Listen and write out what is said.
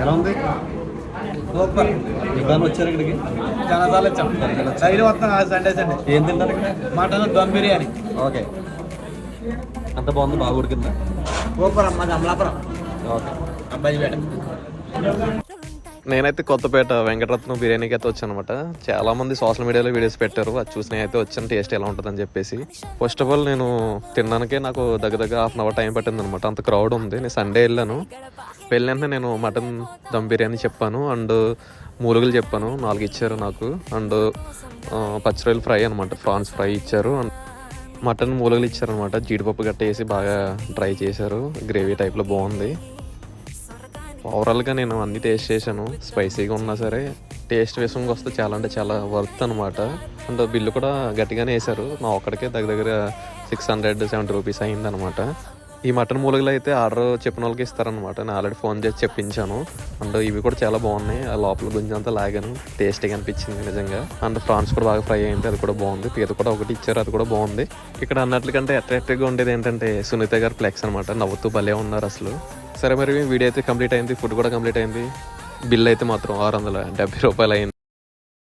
ఎలా ఉంది? సూపర్. ఎప్పుడన్నా వచ్చారు ఇక్కడికి? చాలా సార్లు వచ్చాం. డైలీ వస్తాం సండే ఏం తింటారు ఇక్కడ? మటన్ దమ్ బిర్యానీ. ఓకే, అంత బాగుంది, బాగా ఉడికిందా? సూపర్ అమ్మది అమలాపురం ఓకే. అబ్బాయిపేట. నేనైతే కొత్తపేట వెంకటరత్నం బిర్యానీకి అయితే వచ్చాను అనమాట. చాలా మంది సోషల్ మీడియాలో వీడియోస్ పెట్టారు, అది చూసి అయితే వచ్చాను టేస్ట్ ఎలా ఉంటుందని చెప్పేసి. ఫస్ట్ ఆఫ్ ఆల్ నేను తినడానికే నాకు దగ్గర హాఫ్ అన్ అవర్ టైం పట్టింది అనమాట. అంత క్రౌడ్ ఉంది. నేను సండే వెళ్ళాను. వెళ్ళినంటే నేను మటన్ దమ్ బిర్యానీ చెప్పాను అండ్ మూలుగులు చెప్పాను, 4 ఇచ్చారు నాకు. అండ్ పచ్చిరొయ్యలు ఫ్రై అనమాట, ప్రాన్స్ ఫ్రై ఇచ్చారు. అండ్ మటన్ మూలుగులు ఇచ్చారనమాట, జీడిపప్పు గట్ట వేసి బాగా డ్రై చేశారు, గ్రేవీ టైప్లో బాగుంది. ఓవరాల్గా నేను అన్ని టేస్ట్ చేశాను. స్పైసీగా ఉన్నా సరే టేస్ట్ విషయంకి వస్తే చాలా అంటే చాలా వర్త్ అనమాట. అండ్ బిల్లు కూడా గట్టిగానే వేశారు. నా ఒక్కడికే దగ్గర 670 రూపీస్ అయిందనమాట. ఈ మటన్ మూలుగులు అయితే ఆర్డర్ చెప్పిన వాళ్ళకి ఇస్తారనమాట. నేను ఆల్రెడీ ఫోన్ చేసి చెప్పించాను. అండ్ ఇవి కూడా చాలా బాగున్నాయి. ఆ లోపల గుంజంతా లాగాను, టేస్టీగా అనిపించింది నిజంగా. అండ్ ప్రాన్స్ కూడా బాగా ఫ్రై అయింది, అది కూడా బాగుంది. పీత కూడా ఒకటి ఇచ్చారు, అది కూడా బాగుంది. ఇక్కడ అన్నట్లకంటే అట్రాక్టివ్గా ఉండేది ఏంటంటే సునీత గారు ఫ్లెక్స్ అనమాట. నవ్వుతూ భలే ఉన్నారు అసలు. సరే, మరి వీడియో అయితే కంప్లీట్ అయింది, ఫుడ్ కూడా కంప్లీట్ అయింది. బిల్ అయితే మాత్రం 670 రూపాయలు అయింది.